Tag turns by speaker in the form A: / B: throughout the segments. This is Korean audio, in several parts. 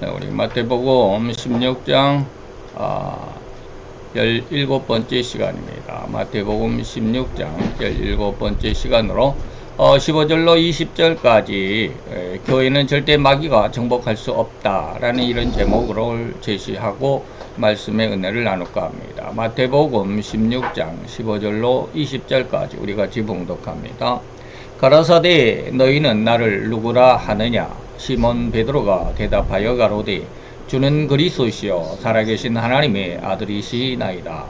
A: 네, 우리 마태복음 16장 17번째 시간입니다. 마태복음 16장 17번째 시간으로 15절로 20절까지 교회는 절대 마귀가 정복할 수 없다라는 이런 제목으로 제시하고 말씀의 은혜를 나눌까 합니다. 마태복음 16장 15절로 20절까지 우리 같이 봉독합니다. 가라사대 너희는 나를 누구라 하느냐? 시몬 베드로가 대답하여 가로되 주는 그리스도시요 살아계신 하나님의 아들이시나이다.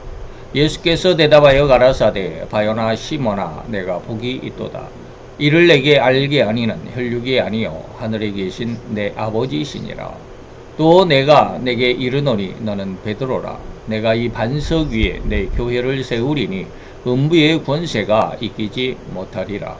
A: 예수께서 대답하여 가라사대 바요나 시몬아 내가 복이 있도다. 이를 내게 알게 아니는 혈육이 아니요 하늘에 계신 내 아버지시니라. 또 내가 내게 이르노니 너는 베드로라. 내가 이 반석 위에 내 교회를 세우리니 음부의 권세가 이기지 못하리라.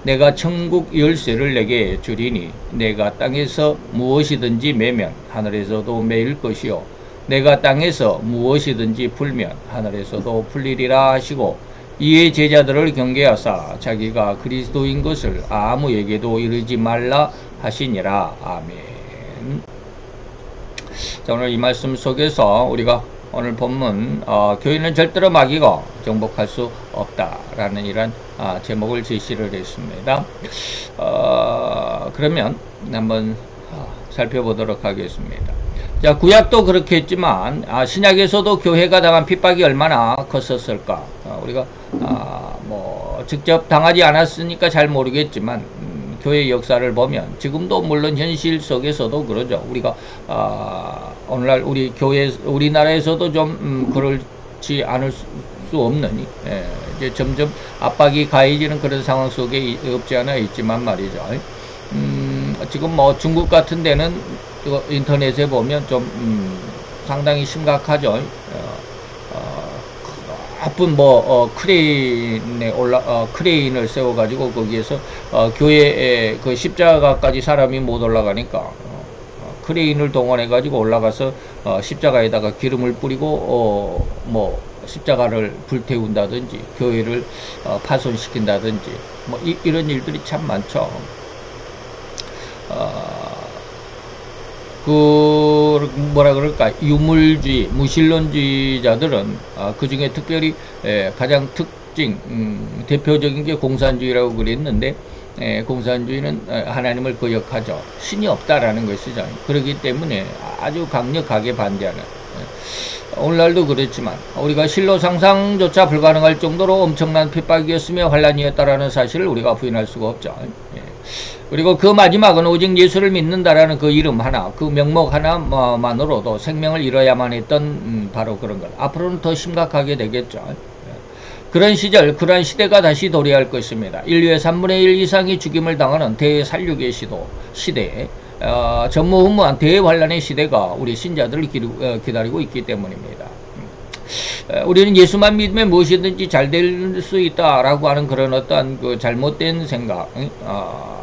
A: 내가 천국 열쇠를 내게 주리니 내가 땅에서 무엇이든지 매면 하늘에서도 매일 것이요 내가 땅에서 무엇이든지 풀면 하늘에서도 풀리리라 하시고 이에 제자들을 경계하사 자기가 그리스도인 것을 아무에게도 이르지 말라 하시니라. 아멘. 자, 오늘 이 말씀 속에서 우리가 오늘 본문 교회는 절대로 마귀가 정복할 수 없다라는 이런 제목을 제시를 했습니다. 그러면 한번 살펴보도록 하겠습니다. 자, 구약도 그렇게 했지만 신약에서도 교회가 당한 핍박이 얼마나 컸었을까? 우리가 뭐 직접 당하지 않았으니까 잘 모르겠지만 교회 역사를 보면 지금도 물론 현실 속에서도 그러죠. 우리가 오늘날 우리 교회 우리나라에서도 좀 그렇지 않을 수 없는 이제 점점 압박이 가해지는 그런 상황 속에 없지 않아 있지만 말이죠. 지금 뭐 중국 같은 데는 인터넷에 보면 좀 상당히 심각하죠. 나쁜 크레인을 세워가지고 거기에서 교회에 그 십자가까지 사람이 못 올라가니까 크레인을 동원해가지고 올라가서 십자가에다가 기름을 뿌리고 뭐 십자가를 불태운다든지 교회를 파손시킨다든지 뭐 이런 일들이 참 많죠. 뭐라 그럴까, 유물주의, 무신론주의자들은 그 중에 특별히 가장 대표적인 게 공산주의라고 그랬는데, 공산주의는 하나님을 거역하죠. 신이 없다라는 것이죠. 그렇기 때문에 아주 강력하게 반대하는, 오늘날도 그렇지만 우리가 실로 상상조차 불가능할 정도로 엄청난 핍박이었으며 환란이었다라는 사실을 우리가 부인할 수가 없죠. 그리고 그 마지막은 오직 예수를 믿는다라는 그 이름 하나, 그 명목 하나만으로도 생명을 잃어야만 했던 바로 그런 것. 앞으로는 더 심각하게 되겠죠. 그런 시절, 그러한 시대가 다시 도래할 것입니다. 인류의 3분의 1 이상이 죽임을 당하는 대살육의 시대에 전무후무한 대환란의 시대가 우리 신자들을 기다리고 있기 때문입니다. 우리는 예수만 믿으면 무엇이든지 잘 될 수 있다라고 하는 그런 어떤 그 잘못된 생각,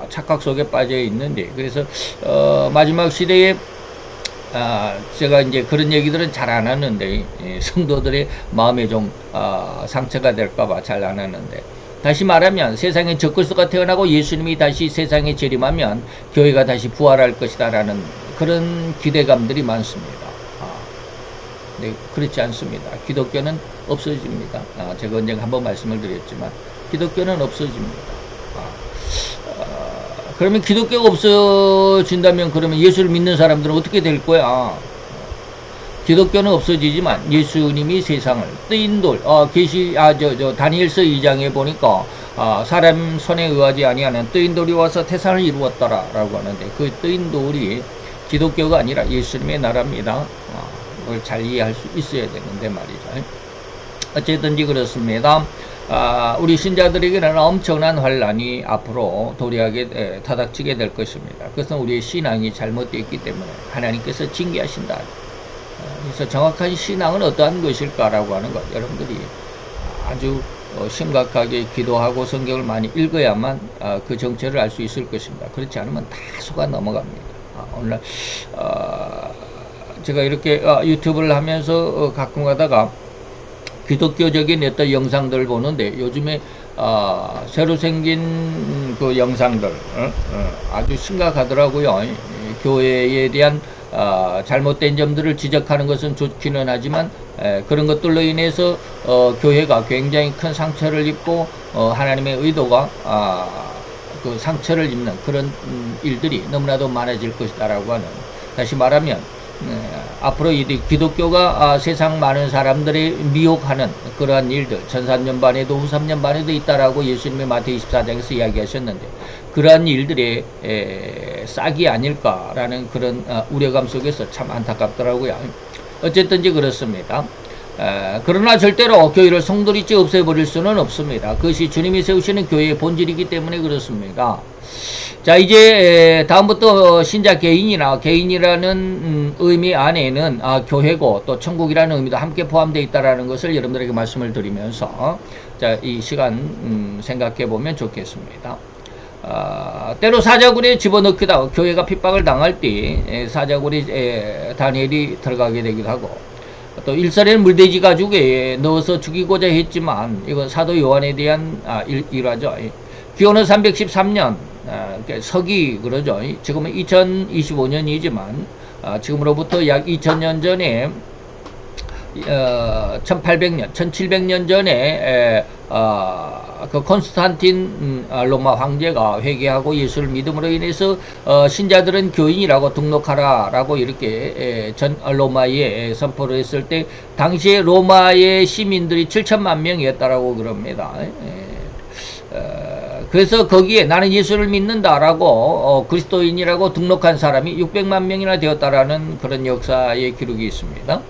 A: 착각 속에 빠져 있는데, 그래서 마지막 시대에 제가 이제 그런 얘기들은 잘 안 하는데, 성도들의 마음에 좀 상처가 될까봐 잘 안 하는데, 다시 말하면 세상에 적그리스도가 태어나고 예수님이 다시 세상에 재림하면 교회가 다시 부활할 것이다라는 그런 기대감들이 많습니다. 네, 그렇지 않습니다. 기독교는 없어집니다. 제가 언젠가 한번 말씀을 드렸지만 기독교는 없어집니다. 그러면 기독교가 없어진다면 그러면 예수를 믿는 사람들은 어떻게 될 거야? 기독교는 없어지지만 예수님이 세상을 뜨인 돌, 다니엘서 2장에 보니까 사람 손에 의하지 아니하는 뜨인 돌이 와서 태산을 이루었더라라고 하는데, 그 뜨인 돌이 기독교가 아니라 예수님의 나라입니다. 그걸 잘 이해할 수 있어야 되는데 말이죠. 어쨌든지 그렇습니다. 우리 신자들에게는 엄청난 환란이 앞으로 도래하게 타닥치게 될 것입니다. 그것은 우리의 신앙이 잘못되어 있기 때문에 하나님께서 징계하신다. 그래서 정확한 신앙은 어떠한 것일까라고 하는 것, 여러분들이 아주 심각하게 기도하고 성경을 많이 읽어야만 그 정체를 알 수 있을 것입니다. 그렇지 않으면 다 속아 넘어갑니다. 오늘 제가 이렇게 유튜브를 하면서 가끔 가다가 기독교적인 어떤 영상들을 보는데, 요즘에 새로 생긴 그 영상들 아주 심각하더라고요. 교회에 대한 잘못된 점들을 지적하는 것은 좋기는 하지만 그런 것들로 인해서 교회가 굉장히 큰 상처를 입고 하나님의 의도가 그 상처를 입는 그런 일들이 너무나도 많아질 것이다라고 하는, 다시 말하면 앞으로 이 기독교가 세상 많은 사람들이 미혹하는 그러한 일들, 전 3년 반에도 후 3년 반에도 있다라고 예수님이 마태복음 24장에서 이야기하셨는데, 그러한 일들의 싹이 아닐까라는 그런 우려감 속에서 참 안타깝더라고요. 어쨌든지 그렇습니다. 그러나 절대로 교회를 송두리째 없애버릴 수는 없습니다. 그것이 주님이 세우시는 교회의 본질이기 때문에 그렇습니다. 자, 이제 다음부터 신자 개인이라는 의미 안에는 교회고 또 천국이라는 의미도 함께 포함되어 있다는 것을 여러분들에게 말씀을 드리면서 자, 이 시간 생각해 보면 좋겠습니다. 때로 사자굴에 집어넣기도, 교회가 핍박을 당할 때 사자굴에 다니엘이 들어가게 되기도 하고, 또 일설에는 물돼지 가죽에 넣어서 죽이고자 했지만 이건 사도 요한에 대한 일화죠. 기원은 313년 서기 그러죠. 지금은 2025년이지만 지금으로부터 약 2000년 전에 1800년, 1700년 전에 그 콘스탄틴 로마 황제가 회개하고 예수를 믿음으로 인해서 신자들은 교인이라고 등록하라라고 이렇게 전 로마에 선포를 했을 때 당시에 로마의 시민들이 7천만 명이었다라고 그럽니다. 그래서 거기에 나는 예수를 믿는다라고 그리스도인이라고 등록한 사람이 600만 명이나 되었다라는 그런 역사의 기록이 있습니다.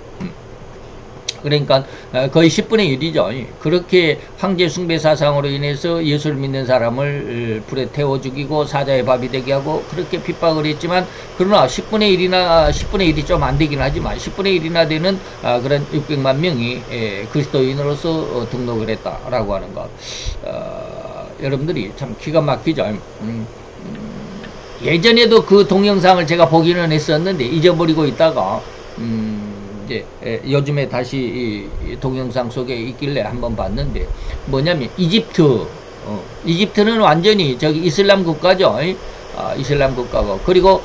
A: 그러니까 거의 10분의 1이죠. 그렇게 황제 숭배 사상으로 인해서 예수를 믿는 사람을 불에 태워 죽이고 사자의 밥이 되게 하고 그렇게 핍박을 했지만, 그러나 10분의 1이 좀 안 되긴 하지만 10분의 1이나 되는 그런 600만 명이 그리스도인으로서 등록을 했다라고 하는 것. 여러분들이 참 기가 막히죠. 예전에도 그 동영상을 제가 보기는 했었는데 잊어버리고 있다가 이제 요즘에 다시 이 동영상 속에 있길래 한번 봤는데, 뭐냐면 이집트는 완전히 저기 이슬람 국가죠. 이슬람 국가고, 그리고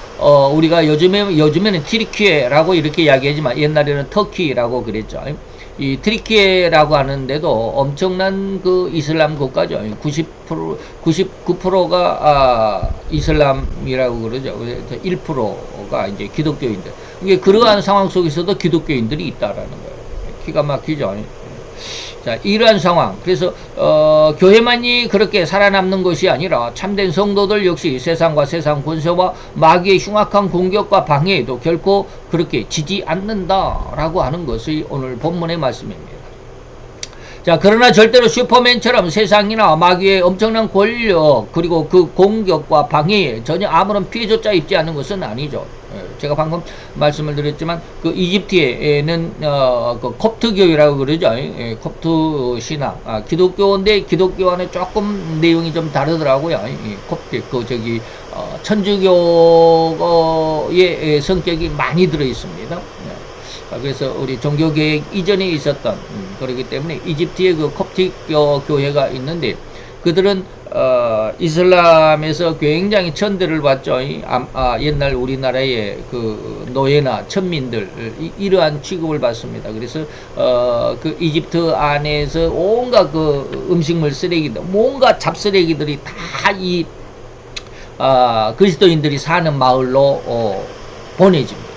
A: 우리가 요즘에는 티르키예라고 이렇게 이야기하지만 옛날에는 터키라고 그랬죠. 이 트리키예라고 하는데도 엄청난 그 이슬람 국가죠. 99%가 이슬람이라고 그러죠. 그래서 1%가 이제 기독교인들. 이게 그러한 상황 속에서도 기독교인들이 있다라는 거예요. 기가 막히죠. 자, 이러한 상황. 그래서 교회만이 그렇게 살아남는 것이 아니라 참된 성도들 역시 세상과 세상 권세와 마귀의 흉악한 공격과 방해에도 결코 그렇게 지지 않는다라고 하는 것이 오늘 본문의 말씀입니다. 자, 그러나 절대로 슈퍼맨처럼 세상이나 마귀의 엄청난 권력 그리고 그 공격과 방해에 전혀 아무런 피해조차 입지 않는 것은 아니죠. 제가 방금 말씀을 드렸지만 그 이집트에는 그 콥트교회라고 그러죠. 콥트 신앙, 기독교인데 기독교와는 조금 내용이 좀 다르더라고요. 콥트 그 저기 천주교의 성격이 많이 들어 있습니다. 그래서 우리 종교개혁 이전에 있었던 그렇기 때문에 이집트의 그 콥틱 교회가 있는데, 그들은 이슬람에서 굉장히 천대를 받죠. 옛날 우리나라의 그 노예나 천민들 이러한 취급을 받습니다. 그래서 그 이집트 안에서 온갖 그 음식물 쓰레기들, 온갖 잡쓰레기들이 다 이 그리스도인들이 사는 마을로 보내집니다.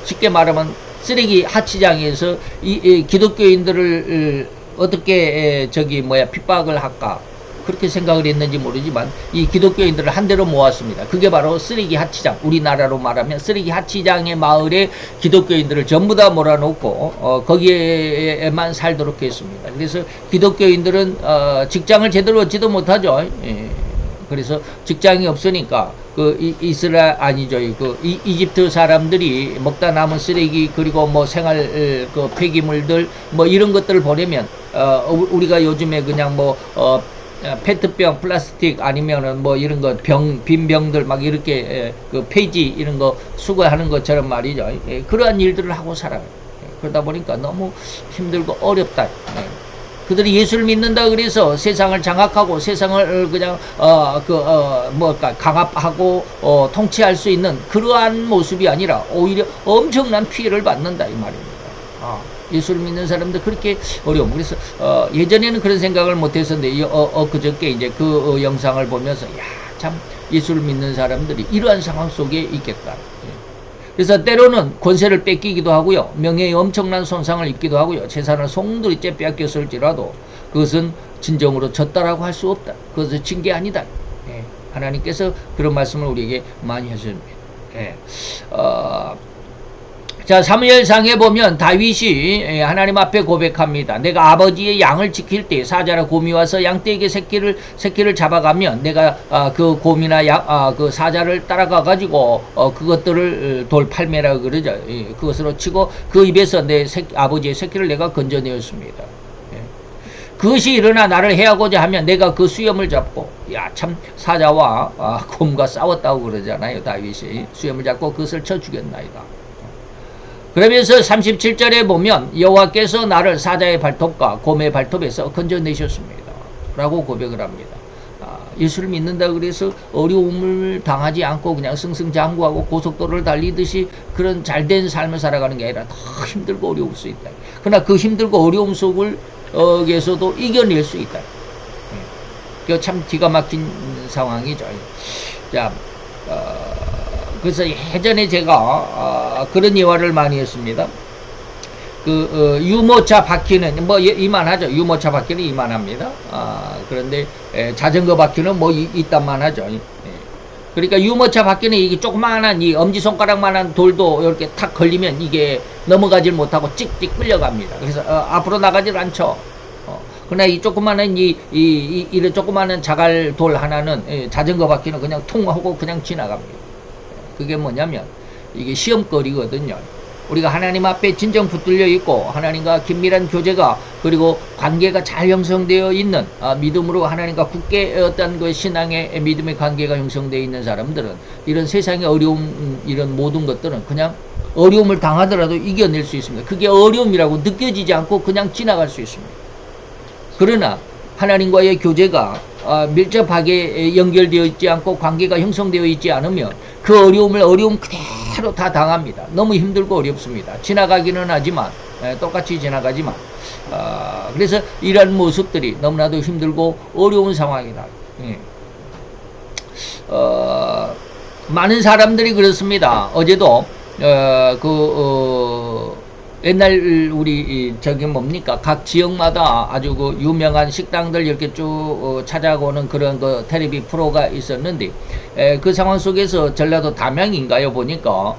A: 쉽게 말하면 쓰레기 하치장에서 이 기독교인들을 어떻게 핍박을 할까, 그렇게 생각을 했는지 모르지만 이 기독교인들을 한 대로 모았습니다. 그게 바로 쓰레기 하치장, 우리나라로 말하면 쓰레기 하치장의 마을에 기독교인들을 전부 다 몰아놓고 거기에만 살도록 했습니다. 그래서 기독교인들은 직장을 제대로 얻지도 못하죠. 그래서 직장이 없으니까 이집트 사람들이 먹다 남은 쓰레기, 그리고 뭐 생활 그 폐기물들 뭐 이런 것들을 보내면 우리가 요즘에 그냥 페트병, 플라스틱 아니면은 뭐 이런 거 빈 병들 막 이렇게 그 폐지 이런 거 수거하는 것처럼 말이죠. 그러한 일들을 하고 살아요. 그러다 보니까 너무 힘들고 어렵다. 그들이 예수를 믿는다 그래서 세상을 장악하고 세상을 그냥 강압하고 통치할 수 있는 그러한 모습이 아니라 오히려 엄청난 피해를 받는다 이 말입니다. 예수를 믿는 사람들 그렇게 어려움. 그래서 예전에는 그런 생각을 못했었는데 그저께 이제 그 영상을 보면서 참 예수를 믿는 사람들이 이러한 상황 속에 있겠다. 그래서 때로는 권세를 뺏기기도 하고요. 명예에 엄청난 손상을 입기도 하고요. 재산을 송두리 빼앗겼을지라도 그것은 진정으로 졌다라고 할 수 없다. 그것은 진 게 아니다. 하나님께서 그런 말씀을 우리에게 많이 하십니다. 자, 사무엘상에 보면 다윗이 하나님 앞에 고백합니다. 내가 아버지의 양을 지킬 때 사자나 곰이 와서 양떼에게 새끼를 잡아가면 내가 그 곰이나 그 사자를 따라가 가지고 그것들을 돌팔매라 그러죠. 그것으로 치고 그 입에서 내 아버지의 새끼를 내가 건져내었습니다. 그것이 일어나 나를 해하고자 하면 내가 그 수염을 잡고 참 사자와 곰과 싸웠다고 그러잖아요. 다윗이 수염을 잡고 그것을 쳐 죽였나이다. 그러면서 37절에 보면 여호와께서 나를 사자의 발톱과 곰의 발톱에서 건져내셨습니다 라고 고백을 합니다. 예수를 믿는다 그래서 어려움을 당하지 않고 그냥 승승장구하고 고속도로를 달리듯이 그런 잘된 삶을 살아가는 게 아니라 더 힘들고 어려울 수 있다. 그러나 그 힘들고 어려움 속에서도 이겨낼 수 있다. 그 참 기가 막힌 상황이죠. 자, 그래서 예전에 제가 그런 예화를 많이 했습니다. 유모차 바퀴는 뭐 이만하죠. 유모차 바퀴는 이만합니다. 그런데 자전거 바퀴는 뭐 이딴만 하죠. 그러니까 유모차 바퀴는 이게 조그마한 이 엄지손가락만한 돌도 이렇게 탁 걸리면 이게 넘어가질 못하고 찍찍 끌려갑니다. 그래서 앞으로 나가질 않죠. 그러나 이 조그마한 이런 조그마한 자갈 돌 하나는 자전거 바퀴는 그냥 통 하고 그냥 지나갑니다. 그게 뭐냐면 이게 시험거리거든요. 우리가 하나님 앞에 진정 붙들려 있고 하나님과 긴밀한 교제가 그리고 관계가 잘 형성되어 있는 믿음으로 하나님과 굳게 어떤 그 신앙의 믿음의 관계가 형성되어 있는 사람들은 이런 세상의 어려움 이런 모든 것들은 그냥 어려움을 당하더라도 이겨낼 수 있습니다. 그게 어려움이라고 느껴지지 않고 그냥 지나갈 수 있습니다. 그러나 하나님과의 교제가 밀접하게 연결되어 있지 않고 관계가 형성되어 있지 않으면 그 어려움 그대로 다 당합니다. 너무 힘들고 어렵습니다. 지나가기는 하지만 똑같이 지나가지만 그래서 이런 모습들이 너무나도 힘들고 어려운 상황이다. 많은 사람들이 그렇습니다. 어제도 옛날 우리 저기 뭡니까 각 지역마다 아주 그 유명한 식당들 이렇게 쭉 찾아오는 그런 그 텔레비 프로가 있었는데 그 상황 속에서 전라도 담양인가요 보니까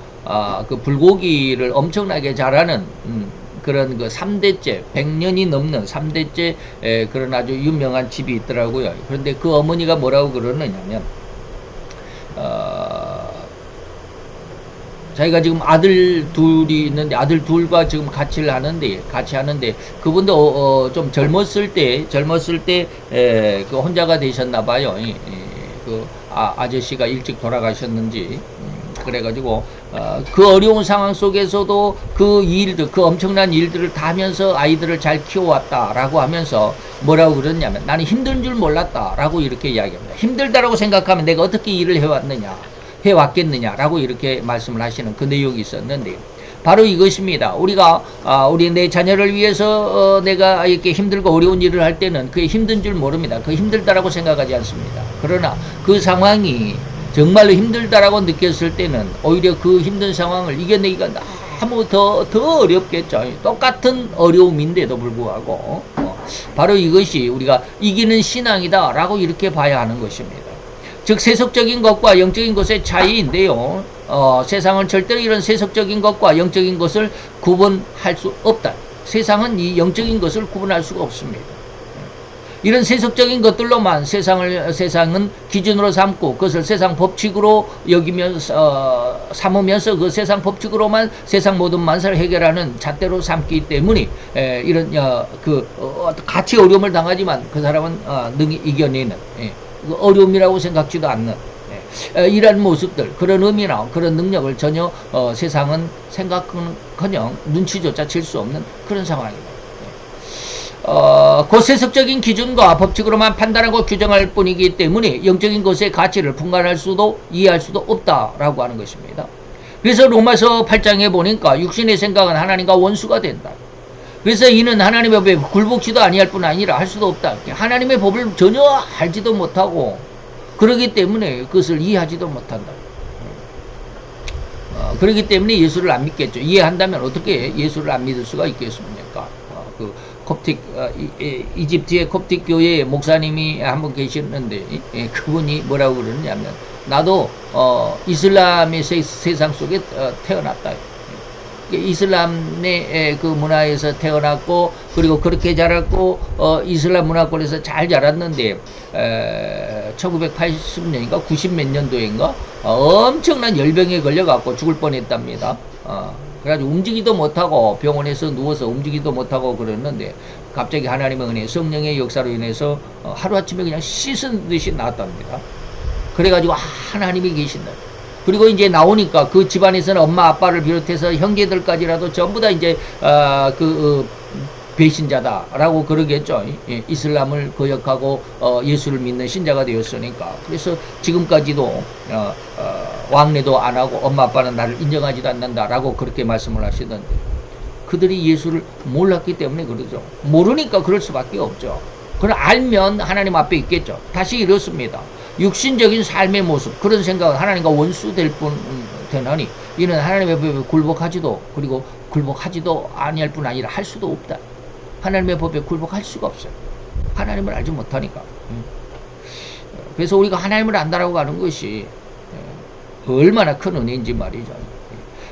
A: 그 불고기를 엄청나게 잘하는 그런 그 3대째 100년이 넘는 3대째 그런 아주 유명한 집이 있더라고요. 그런데 그 어머니가 뭐라고 그러느냐면 자기가 지금 아들 둘이 있는데 아들 둘과 지금 같이 하는데 그분도 좀 젊었을 때 그 혼자가 되셨나 봐요. 그 아저씨가 일찍 돌아가셨는지 그래가지고 그 어려운 상황 속에서도 그 엄청난 일들을 다 하면서 아이들을 잘 키워왔다라고 하면서 뭐라고 그러냐면 나는 힘든 줄 몰랐다라고 이렇게 이야기합니다. 힘들다라고 생각하면 내가 어떻게 일을 해왔겠느냐라고 이렇게 말씀을 하시는 그 내용이 있었는데 바로 이것입니다. 우리가 우리 내 자녀를 위해서 내가 이렇게 힘들고 어려운 일을 할 때는 그게 힘든 줄 모릅니다. 그 힘들다라고 생각하지 않습니다. 그러나 그 상황이 정말로 힘들다라고 느꼈을 때는 오히려 그 힘든 상황을 이겨내기가 너무 더 어렵겠죠. 똑같은 어려움인데도 불구하고 바로 이것이 우리가 이기는 신앙이다 라고 이렇게 봐야 하는 것입니다. 즉 세속적인 것과 영적인 것의 차이인데요. 세상은 절대로 이런 세속적인 것과 영적인 것을 구분할 수 없다. 세상은 이 영적인 것을 구분할 수가 없습니다. 이런 세속적인 것들로만 세상은 기준으로 삼고 그것을 세상 법칙으로 삼으면서 그 세상 법칙으로만 세상 모든 만사를 해결하는 잣대로 삼기 때문에 이런 같이 어려움을 당하지만 그 사람은 능히 이겨내는 어려움이라고 생각지도 않는 이러한 모습들 그런 의미나 그런 능력을 전혀 세상은 생각은커녕 눈치조차 칠 수 없는 그런 상황입니다. 그 세속적인 기준과 법칙으로만 판단하고 규정할 뿐이기 때문에 영적인 것의 가치를 분간할 수도 이해할 수도 없다라고 하는 것입니다. 그래서 로마서 8장에 보니까 육신의 생각은 하나님과 원수가 된다. 그래서 이는 하나님의 법에 굴복지도 아니할 뿐 아니라 할 수도 없다. 하나님의 법을 전혀 알지도 못하고 그러기 때문에 그것을 이해하지도 못한다. 그렇기 때문에 예수를 안 믿겠죠. 이해한다면 어떻게 예수를 안 믿을 수가 있겠습니까? 그 콥틱 이집트의 콥틱 교회의 목사님이 한 분 계셨는데 그분이 뭐라고 그러냐면 나도 이슬람의 세상 속에 태어났다. 이슬람의 그 문화에서 태어났고 그리고 그렇게 자랐고 이슬람 문화권에서 잘 자랐는데 1980년인가 90몇 년도인가 엄청난 열병에 걸려갖고 죽을 뻔했답니다. 그래가지고 움직이도 못하고 병원에서 누워서 움직이도 못하고 그랬는데 갑자기 하나님의 은혜 성령의 역사로 인해서 하루아침에 그냥 씻은 듯이 나왔답니다. 그래가지고 하나님이 계신다. 그리고 이제 나오니까 그 집안에서는 엄마 아빠를 비롯해서 형제들까지라도 전부 다 이제 배신자다라고 그러겠죠. 이슬람을 거역하고 예수를 믿는 신자가 되었으니까. 그래서 지금까지도 왕래도 안 하고 엄마 아빠는 나를 인정하지도 않는다라고 그렇게 말씀을 하시던데 그들이 예수를 몰랐기 때문에 그러죠. 모르니까 그럴 수밖에 없죠. 그걸 알면 하나님 앞에 있겠죠. 다시 이렇습니다. 육신적인 삶의 모습 그런 생각은 하나님과 원수 될 뿐 되나니 이는 하나님의 법에 굴복하지도 그리고 굴복하지도 아니할 뿐 아니라 할 수도 없다. 하나님의 법에 굴복할 수가 없어요. 하나님을 알지 못하니까. 그래서 우리가 하나님을 안다라고 하는 것이 얼마나 큰 은혜인지 말이죠.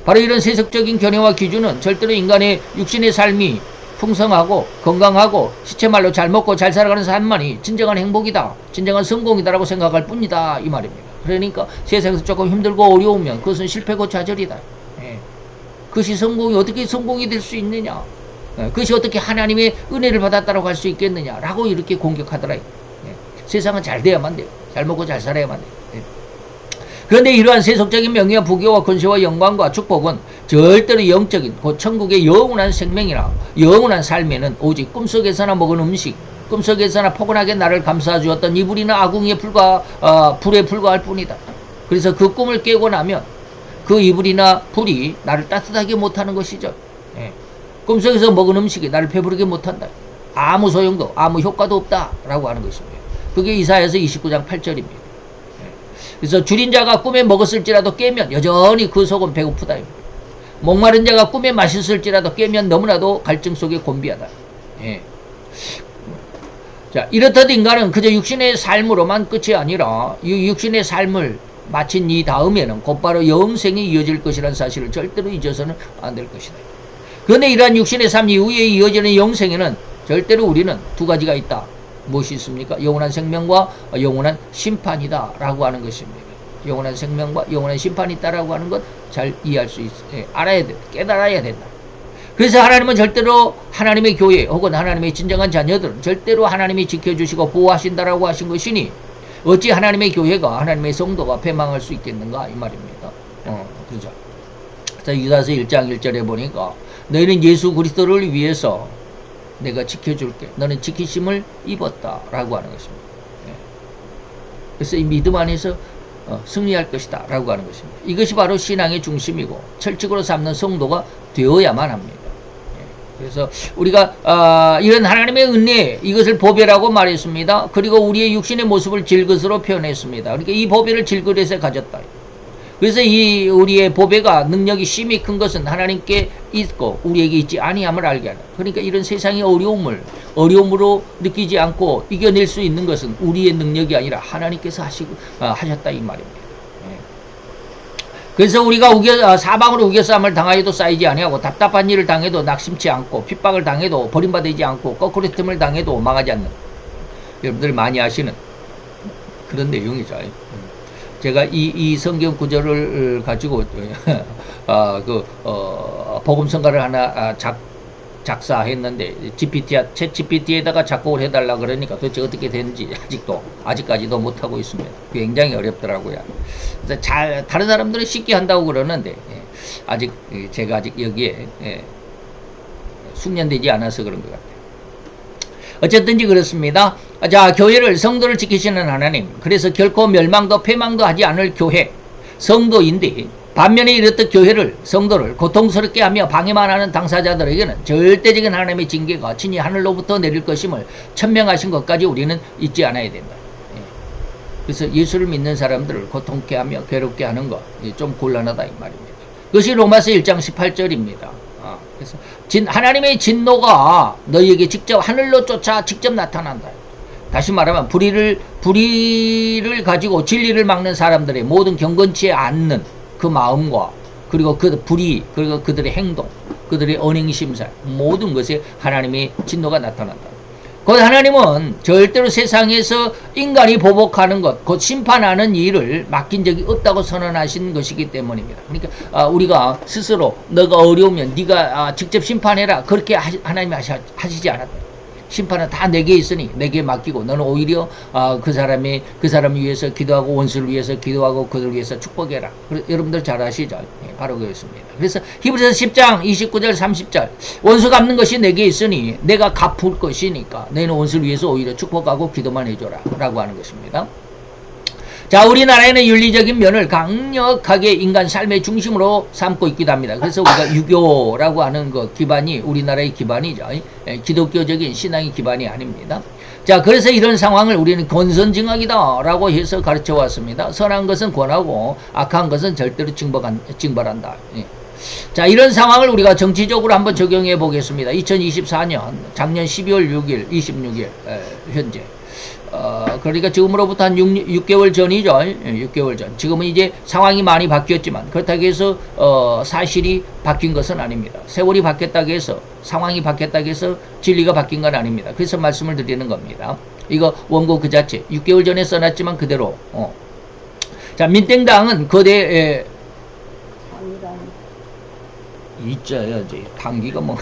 A: 바로 이런 세속적인 견해와 기준은 절대로 인간의 육신의 삶이 풍성하고 건강하고 시체말로 잘 먹고 잘 살아가는 삶만이 진정한 행복이다. 진정한 성공이다라고 생각할 뿐이다. 이 말입니다. 그러니까 세상에서 조금 힘들고 어려우면 그것은 실패고 좌절이다. 그것이 어떻게 성공이 될 수 있느냐. 그것이 어떻게 하나님의 은혜를 받았다고 할 수 있겠느냐. 라고 이렇게 공격하더라. 세상은 잘 돼야만 돼요. 잘 먹고 잘 살아야만 돼요. 그런데 이러한 세속적인 명예와 부귀와 권세와 영광과 축복은 절대로 영적인 곧 천국의 영원한 생명이나 영원한 삶에는 오직 꿈속에서나 먹은 음식, 꿈속에서나 포근하게 나를 감싸주었던 이불이나 아궁이에 불에 불과할 뿐이다. 그래서 그 꿈을 깨고 나면 그 이불이나 불이 나를 따뜻하게 못하는 것이죠. 꿈속에서 먹은 음식이 나를 배부르게 못한다. 아무 소용도 아무 효과도 없다라고 하는 것입니다. 그게 이사야서 29장 8절입니다. 그래서 줄인 자가 꿈에 먹었을지라도 깨면 여전히 그 속은 배고프다. 목마른 자가 꿈에 마셨을지라도 깨면 너무나도 갈증 속에 곤비하다. 자, 이렇듯 인간은 그저 육신의 삶으로만 끝이 아니라 이 육신의 삶을 마친 이 다음에는 곧바로 영생이 이어질 것이라는 사실을 절대로 잊어서는 안 될 것이다. 그런데 이러한 육신의 삶 이후에 이어지는 영생에는 절대로 우리는 두 가지가 있다. 무엇이 있습니까? 영원한 생명과 영원한 심판이다 라고 하는 것입니다. 영원한 생명과 영원한 심판이 있다라고 하는 것 잘 이해할 수 알아야 된다. 깨달아야 된다. 그래서 하나님은 절대로 하나님의 교회 혹은 하나님의 진정한 자녀들은 절대로 하나님이 지켜주시고 보호하신다라고 하신 것이니 어찌 하나님의 교회가 하나님의 성도가 패망할 수 있겠는가 이 말입니다. 그죠. 자, 유다서 1장 1절에 보니까 너희는 예수 그리스도를 위해서 내가 지켜줄게. 너는 지키심을 입었다. 라고 하는 것입니다. 그래서 이 믿음 안에서 승리할 것이다. 라고 하는 것입니다. 이것이 바로 신앙의 중심이고 철칙으로 삼는 성도가 되어야만 합니다. 그래서 우리가 이런 하나님의 은혜 이것을 보배라고 말했습니다. 그리고 우리의 육신의 모습을 질것으로 표현했습니다. 그러니까 이 보배를 질것에서 가졌다. 그래서 이 우리의 보배가 능력이 심히 큰 것은 하나님께 있고 우리에게 있지 아니함을 알게 하라. 그러니까 이런 세상의 어려움으로 느끼지 않고 이겨낼 수 있는 것은 우리의 능력이 아니라 하나님께서 하셨다 이 말입니다. 그래서 우리가 사방으로 우겨싸움을 당하여도 쌓이지 아니하고 답답한 일을 당해도 낙심치 않고 핍박을 당해도 버림받지 않고 거꾸로짐을 당해도 망하지 않는 여러분들이 많이 아시는 그런 내용이죠. 제가 이 성경 구절을 가지고 복음성가를 하나 작사했는데 챗 GPT에다가 작곡을 해달라 그러니까 도대체 어떻게 되는지 아직까지도 못하고 있습니다. 굉장히 어렵더라고요. 그래서 다른 사람들은 쉽게 한다고 그러는데 제가 아직 여기에 숙련되지 않아서 그런 것 같아요. 어쨌든지 그렇습니다. 자, 교회를 성도를 지키시는 하나님, 그래서 결코 멸망도 패망도 하지 않을 교회, 성도인데 반면에 이렇듯 교회를 성도를 고통스럽게 하며 방해만 하는 당사자들에게는 절대적인 하나님의 징계가 친히 하늘로부터 내릴 것임을 천명하신 것까지 우리는 잊지 않아야 된다. 그래서 예수를 믿는 사람들을 고통케 하며 괴롭게 하는 것 좀 곤란하다 이 말입니다. 그것이 로마서 1장 18절입니다. 그래서 하나님의 진노가 너희에게 직접 하늘로 쫓아 직접 나타난다. 다시 말하면 불의를 가지고 진리를 막는 사람들의 모든 경건치 않는 그 마음과 그리고 그 불의, 그리고 그들의 행동, 그들의 언행심사 모든 것에 하나님의 진노가 나타난다. 곧 하나님은 절대로 세상에서 인간이 보복하는 것, 곧 심판하는 일을 맡긴 적이 없다고 선언하신 것이기 때문입니다. 그러니까 우리가 스스로 너가 어려우면 네가 직접 심판해라 그렇게 하나님이 하시지 않았다. 심판은 다 내게 있으니 내게 맡기고 너는 오히려 그 사람을 위해서 기도하고 원수를 위해서 기도하고 그들을 위해서 축복해라. 여러분들 잘 아시죠? 바로 그렇습니다. 그래서 히브리서 10장 29절 30절 원수 갚는 것이 내게 있으니 내가 갚을 것이니까 너희는 원수를 위해서 오히려 축복하고 기도만 해줘라 라고 하는 것입니다. 자, 우리나라에는 윤리적인 면을 강력하게 인간 삶의 중심으로 삼고 있기도 합니다. 그래서 우리가 유교라고 하는 그 기반이 우리나라의 기반이죠. 기독교적인 신앙의 기반이 아닙니다. 자, 그래서 이런 상황을 우리는 권선징악이다 라고 해서 가르쳐 왔습니다. 선한 것은 권하고 악한 것은 절대로 징벌한다. 자, 이런 상황을 우리가 정치적으로 한번 적용해 보겠습니다. 2024년 작년 12월 6일 26일 현재 그러니까 지금으로부터 한 6개월 전이죠. 6개월 전. 지금은 이제 상황이 많이 바뀌었지만 그렇다고 해서 사실이 바뀐 것은 아닙니다. 세월이 바뀌었다고 해서 상황이 바뀌었다고 해서 진리가 바뀐 건 아닙니다. 그래서 말씀을 드리는 겁니다. 이거 원고 그 자체 6개월 전에 써놨지만 그대로 자, 민땡당은 거대 있자야지 당기가 뭐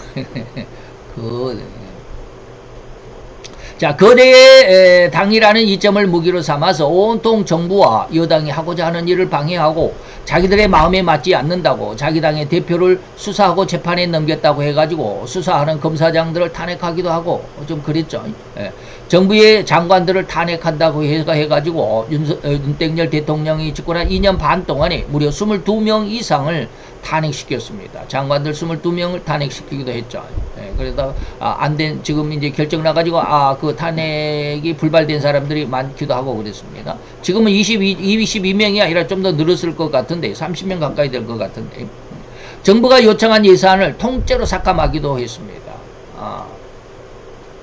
A: 자, 거대의 당이라는 이점을 무기로 삼아서 온통 정부와 여당이 하고자 하는 일을 방해하고 자기들의 마음에 맞지 않는다고 자기 당의 대표를 수사하고 재판에 넘겼다고 해가지고 수사하는 검사장들을 탄핵하기도 하고 좀 그랬죠. 정부의 장관들을 탄핵한다고 해가지고 윤석열 대통령이 집권한 2년 반 동안에 무려 22명 이상을 탄핵시켰습니다. 장관들 22명을 탄핵시키기도 했죠. 그래서 안 된 지금 이제 결정 나가지고 그 탄핵이 불발된 사람들이 많기도 하고 그랬습니다. 지금은 22명이 아니라 좀 더 늘었을 것 같은데 30명 가까이 될 것 같은데 정부가 요청한 예산을 통째로 삭감하기도 했습니다.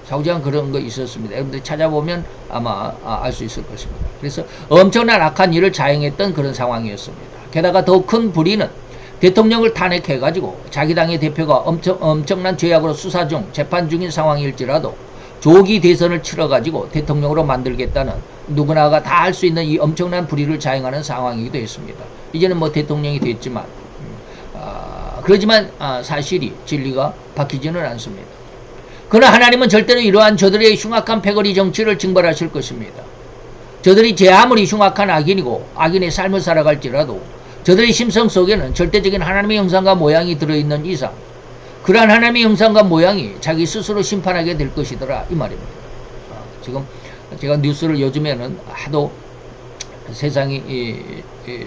A: 사후장 그런 거 있었습니다. 여러분들 찾아보면 아마 알 수 있을 것입니다. 그래서 엄청난 악한 일을 자행했던 그런 상황이었습니다. 게다가 더 큰 불의는 대통령을 탄핵해가지고 자기 당의 대표가 엄청난 죄악으로 수사 중 재판 중인 상황일지라도 조기 대선을 치러가지고 대통령으로 만들겠다는 누구나가 다 할 수 있는 이 엄청난 불의를 자행하는 상황이기도 했습니다. 이제는 뭐 대통령이 됐지만 그러지만 사실이 진리가 바뀌지는 않습니다. 그러나 하나님은 절대로 이러한 저들의 흉악한 패거리 정치를 징벌하실 것입니다. 저들이 제 아무리 흉악한 악인이고 악인의 삶을 살아갈지라도 저들의 심성 속에는 절대적인 하나님의 형상과 모양이 들어있는 이상 그러한 하나님의 형상과 모양이 자기 스스로 심판하게 될 것이더라 이 말입니다. 지금 제가 뉴스를 요즘에는 하도 세상이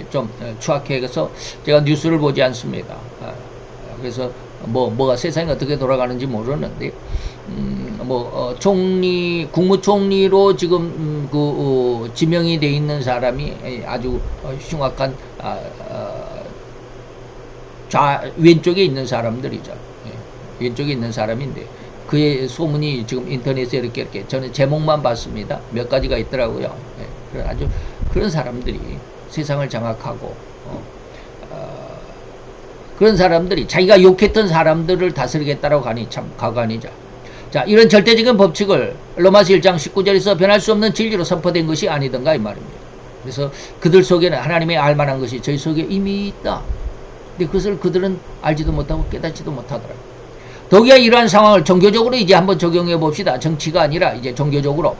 A: 좀 추악해서 제가 뉴스를 보지 않습니다. 그래서 뭐가 세상이 어떻게 돌아가는지 모르는데 국무총리로 지금 지명이 돼 있는 사람이 아주 흉악한 왼쪽에 있는 사람들이죠. 왼쪽에 있는 사람인데 그의 소문이 지금 인터넷에 이렇게 저는 제목만 봤습니다. 몇 가지가 있더라고요. 아주 그런 사람들이 세상을 장악하고 그런 사람들이 자기가 욕했던 사람들을 다스리겠다라고 하니 참 가관이죠. 자, 이런 절대적인 법칙을 로마서 1장 19절에서 변할 수 없는 진리로 선포된 것이 아니던가 이 말입니다. 그래서 그들 속에는 하나님의 알만한 것이 저희 속에 이미 있다. 근데 그것을 그들은 알지도 못하고 깨닫지도 못하더라고요. 더기야 이러한 상황을 종교적으로 이제 한번 적용해 봅시다. 정치가 아니라 이제 종교적으로.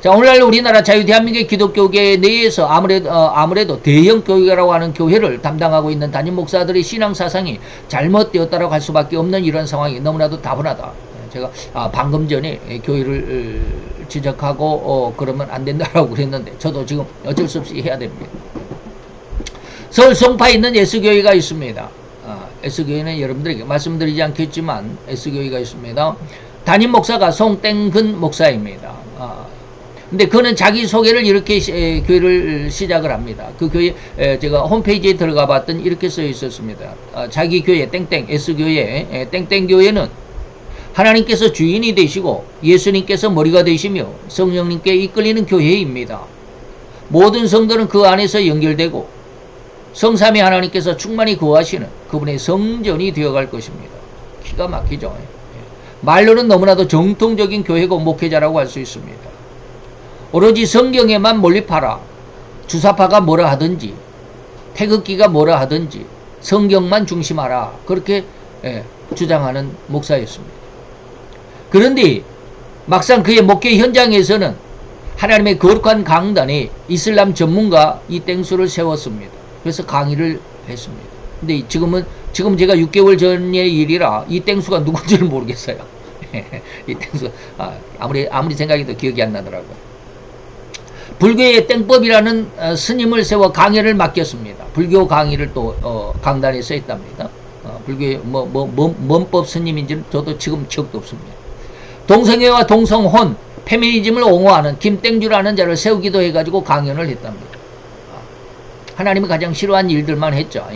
A: 자, 오늘날 우리나라 자유대한민국의 기독교계 내에서 아무래도 대형 교회라고 하는 교회를 담당하고 있는 담임 목사들의 신앙 사상이 잘못되었다고 할 수밖에 없는 이런 상황이 너무나도 다분하다. 제가 방금 전에 교회를 지적하고 그러면 안 된다라고 그랬는데 저도 지금 어쩔 수 없이 해야 됩니다. 서울 송파에 있는 S교회가 있습니다. S교회는 여러분들에게 말씀드리지 않겠지만 S교회가 있습니다. 담임 목사가 송땡근 목사입니다. 근데 그는 자기 소개를 이렇게 교회를 시작을 합니다. 그 교회 제가 홈페이지에 들어가 봤더니 이렇게 써 있었습니다. 자기 교회 땡땡 S교회 땡땡 교회는 하나님께서 주인이 되시고 예수님께서 머리가 되시며 성령님께 이끌리는 교회입니다. 모든 성도는 그 안에서 연결되고 성삼위 하나님께서 충만히 거하시는 그분의 성전이 되어갈 것입니다. 기가 막히죠. 말로는 너무나도 정통적인 교회고 목회자라고 할 수 있습니다. 오로지 성경에만 몰입하라. 주사파가 뭐라 하든지 태극기가 뭐라 하든지 성경만 중심하라. 그렇게 주장하는 목사였습니다. 그런데 막상 그의 목회 현장에서는 하나님의 거룩한 강단에 이슬람 전문가 이 땡수를 세웠습니다. 그래서 강의를 했습니다. 근데 지금 제가 6개월 전의 일이라 이 땡수가 누군지를 모르겠어요. 이 땡수 아무리 생각해도 기억이 안 나더라고요. 불교의 땡법이라는 스님을 세워 강의를 맡겼습니다. 불교 강의를 또 강단에서 했답니다. 불교의 뭔 법 스님인지는 저도 지금 기억도 없습니다. 동성애와 동성혼, 페미니즘을 옹호하는 김땡주라는 자를 세우기도 해가지고 강연을 했답니다. 하나님이 가장 싫어하는 일들만 했죠.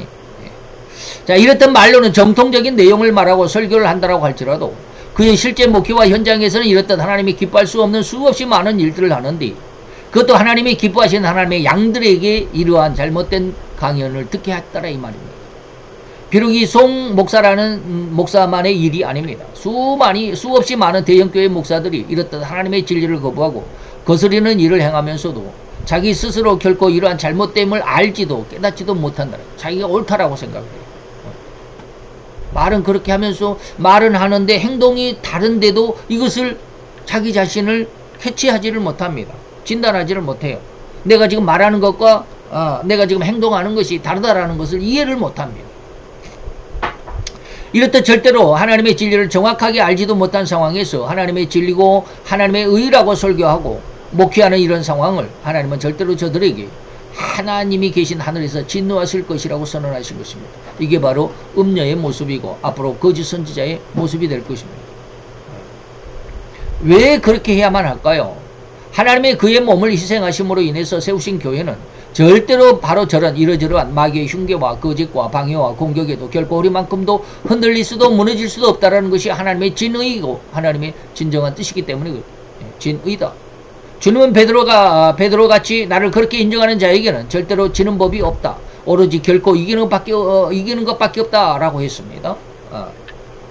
A: 자, 이렇던 말로는 정통적인 내용을 말하고 설교를 한다라고 할지라도 그의 실제 목회와 현장에서는 이렇듯 하나님이 기뻐할 수 없는 수없이 많은 일들을 하는데 그것도 하나님이 기뻐하시는 하나님의 양들에게 이러한 잘못된 강연을 듣게 했다라 이 말입니다. 비록 이 송 목사라는 목사만의 일이 아닙니다. 수없이 많은 대형교회 목사들이 이렇듯 하나님의 진리를 거부하고 거스리는 일을 행하면서도 자기 스스로 결코 이러한 잘못됨을 알지도 깨닫지도 못한다. 자기가 옳다라고 생각해요. 말은 그렇게 하면서 말은 하는데 행동이 다른데도 이것을 자기 자신을 캐치하지를 못합니다. 진단하지를 못해요. 내가 지금 말하는 것과 내가 지금 행동하는 것이 다르다라는 것을 이해를 못합니다. 이렇듯 절대로 하나님의 진리를 정확하게 알지도 못한 상황에서 하나님의 진리고 하나님의 의라고 설교하고 목회하는 이런 상황을 하나님은 절대로 저들에게 하나님이 계신 하늘에서 진노하실 것이라고 선언하신 것입니다. 이게 바로 음녀의 모습이고 앞으로 거짓 선지자의 모습이 될 것입니다. 왜 그렇게 해야만 할까요? 하나님의 그의 몸을 희생하심으로 인해서 세우신 교회는 절대로 바로 저런 이러저러한 마귀의 흉계와 거짓과 방해와 공격에도 결코 우리만큼도 흔들릴 수도 무너질 수도 없다라는 것이 하나님의 진의이고 하나님의 진정한 뜻이기 때문에 진의다. 주님은 베드로같이 나를 그렇게 인정하는 자에게는 절대로 지는 법이 없다. 오로지 결코 이기는 것밖에 없다라고 했습니다.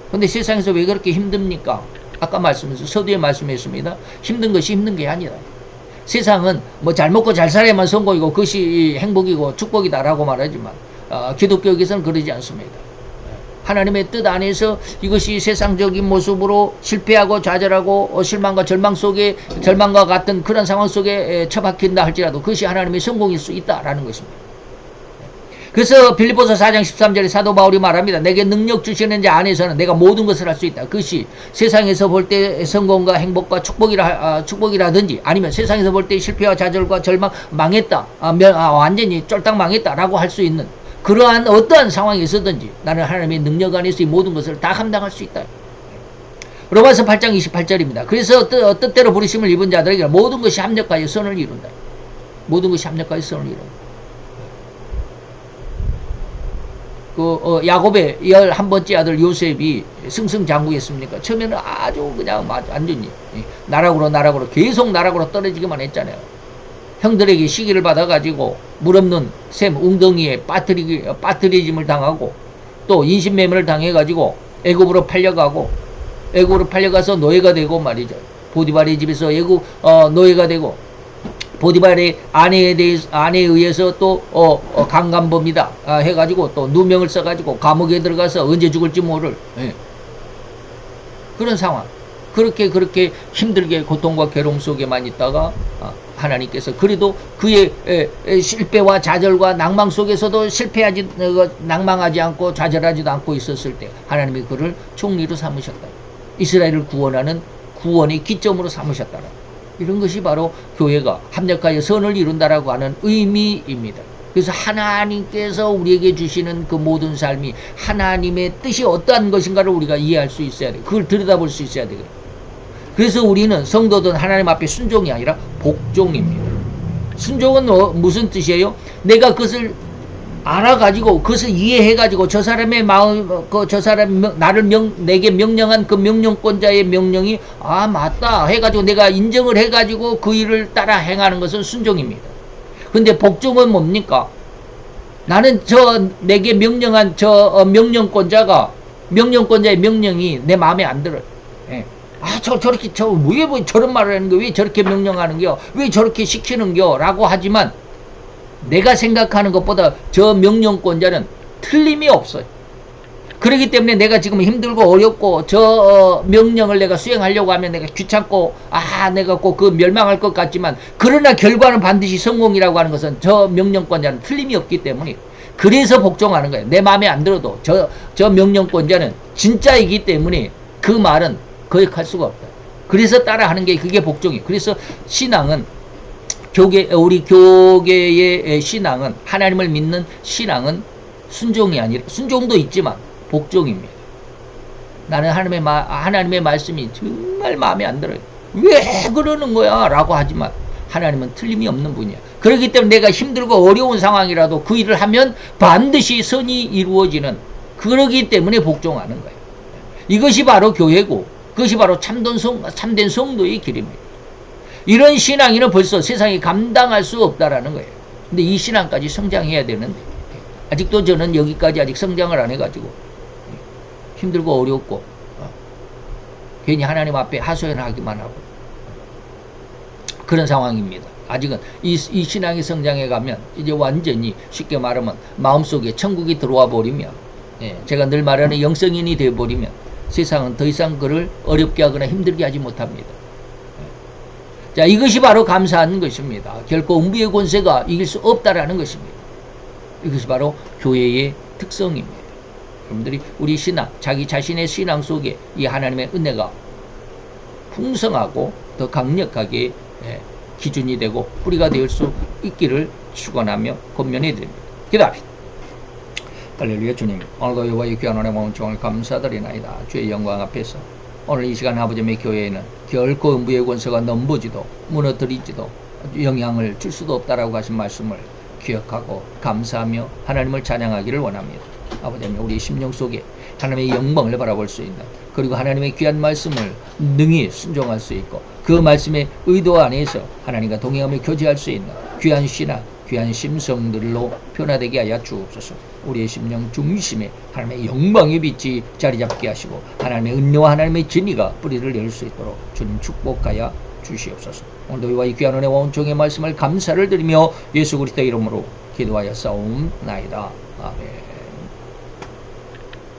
A: 근데 세상에서 왜 그렇게 힘듭니까? 아까 서두에 말씀했습니다. 힘든 것이 힘든 게 아니라 세상은 뭐 잘 먹고 잘 살아야만 성공이고 그것이 행복이고 축복이다라고 말하지만 기독교에서는 그러지 않습니다. 하나님의 뜻 안에서 이것이 세상적인 모습으로 실패하고 좌절하고 실망과 절망과 같은 그런 상황 속에 처박힌다 할지라도 그것이 하나님의 성공일 수 있다라는 것입니다. 그래서 빌립보서 4장 13절에 사도 바울이 말합니다. 내게 능력 주시는 자 안에서는 내가 모든 것을 할 수 있다. 그것이 세상에서 볼 때 성공과 행복과 축복이라든지 아니면 세상에서 볼 때 실패와 좌절과 절망 망했다. 완전히 쫄딱 망했다라고 할 수 있는 그러한 어떠한 상황이 있었든지 나는 하나님의 능력 안에서 이 모든 것을 다 감당할 수 있다. 로마서 8장 28절입니다. 그래서 뜻대로 부르심을 입은 자들에게 모든 것이 합력하여 선을 이룬다. 모든 것이 합력하여 선을 이룬다. 야곱의 11번째 아들 요셉이 승승장구했습니까? 처음에는 아주 그냥 완전히 나락으로 계속 나락으로 떨어지기만 했잖아요. 형들에게 시기를 받아가지고 물 없는 샘 웅덩이에 빠뜨리짐을 당하고 또 인신매매를 당해가지고 애굽으로 팔려가서 노예가 되고 말이죠. 보디발의 집에서 노예가 되고 보디발의 아내에 의해서 또 강간범이다 해가지고 또 누명을 써가지고 감옥에 들어가서 언제 죽을지 모를 그런 상황. 그렇게 힘들게 고통과 괴로움 속에만 있다가 하나님께서 그래도 그의 실패와 좌절과 낭망 속에서도 낭망하지 않고 좌절하지도 않고 있었을 때 하나님이 그를 총리로 삼으셨다. 이스라엘을 구원하는 구원의 기점으로 삼으셨다라. 이런 것이 바로 교회가 합력하여 선을 이룬다라고 하는 의미입니다. 그래서 하나님께서 우리에게 주시는 그 모든 삶이 하나님의 뜻이 어떠한 것인가를 우리가 이해할 수 있어야 돼요. 그걸 들여다볼 수 있어야 돼요. 그래서 우리는 성도들은 하나님 앞에 순종이 아니라 복종입니다. 순종은 무슨 뜻이에요? 내가 그것을 알아가지고 그것을 이해해가지고 저 사람의 마음, 저 사람 내게 명령한 그 명령권자의 명령이 맞다 해가지고 내가 인정을 해가지고 그 일을 따라 행하는 것은 순종입니다. 근데 복종은 뭡니까? 나는 내게 명령한 명령권자의 명령이 내 마음에 안 들어요. 예. 저렇게, 왜 저런 말을 하는 거? 왜 저렇게 명령하는 겨? 왜 저렇게 시키는 겨? 라고 하지만, 내가 생각하는 것보다 저 명령권자는 틀림이 없어요. 그렇기 때문에 내가 지금 힘들고 어렵고, 명령을 내가 수행하려고 하면 내가 귀찮고, 내가 꼭 그 멸망할 것 같지만, 그러나 결과는 반드시 성공이라고 하는 것은 저 명령권자는 틀림이 없기 때문에, 그래서 복종하는 거예요. 내 마음에 안 들어도 저 명령권자는 진짜이기 때문에 그 말은 거역할 수가 없다. 그래서 따라하는 게 그게 복종이에요. 그래서 신앙은 우리 교계의 신앙은 하나님을 믿는 신앙은 순종이 아니라 순종도 있지만 복종입니다. 나는 하나님의 말씀이 정말 마음에 안 들어요. 왜 그러는 거야? 라고 하지만 하나님은 틀림이 없는 분이야. 그렇기 때문에 내가 힘들고 어려운 상황이라도 그 일을 하면 반드시 선이 이루어지는, 그러기 때문에 복종하는 거예요. 이것이 바로 교회고 그것이 바로 참된 성도의 길입니다. 이런 신앙인은 벌써 세상에 감당할 수 없다라는 거예요. 근데 이 신앙까지 성장해야 되는데 아직도 저는 여기까지 아직 성장을 안 해가지고 힘들고 어렵고 괜히 하나님 앞에 하소연하기만 하고 그런 상황입니다. 아직은 이 신앙이 성장해 가면 이제 완전히 쉽게 말하면 마음속에 천국이 들어와 버리면, 제가 늘 말하는 영성인이 되어 버리면 세상은 더 이상 그를 어렵게 하거나 힘들게 하지 못합니다. 자, 이것이 바로 감사한 것입니다. 결코 음부의 권세가 이길 수 없다라는 것입니다. 이것이 바로 교회의 특성입니다. 여러분들이 우리 신앙, 자기 자신의 신앙 속에 이 하나님의 은혜가 풍성하고 더 강력하게 기준이 되고 뿌리가 될 수 있기를 축원하며 권면해 드립니다. 기도합시다. 할렐루야. 주님, 오늘도 여호와의 귀한 은혜 마음을 감사드리나이다. 주의 영광 앞에서 오늘 이 시간 아버지의 교회에는 결코 음부의 권세가 넘보지도 무너뜨리지도 영향을 줄 수도 없다라고 하신 말씀을 기억하고 감사하며 하나님을 찬양하기를 원합니다. 아버지님, 우리 심령 속에 하나님의 영광을 바라볼 수 있는, 그리고 하나님의 귀한 말씀을 능히 순종할 수 있고 그 말씀의 의도 안에서 하나님과 동행하며 교제할 수 있는 귀한 신앙, 귀한 심성들로 변화되게 하여 주옵소서. 우리의 심령 중심에 하나님의 영광의 빛이 자리 잡게 하시고 하나님의 은혜와 하나님의 진리가 뿌리를 낼 수 있도록 주님 축복하여 주시옵소서. 오늘도 이와 이 귀한 은혜와 온종의 말씀을 감사를 드리며 예수 그리스도의 이름으로 기도하여 싸움나이다. 아멘.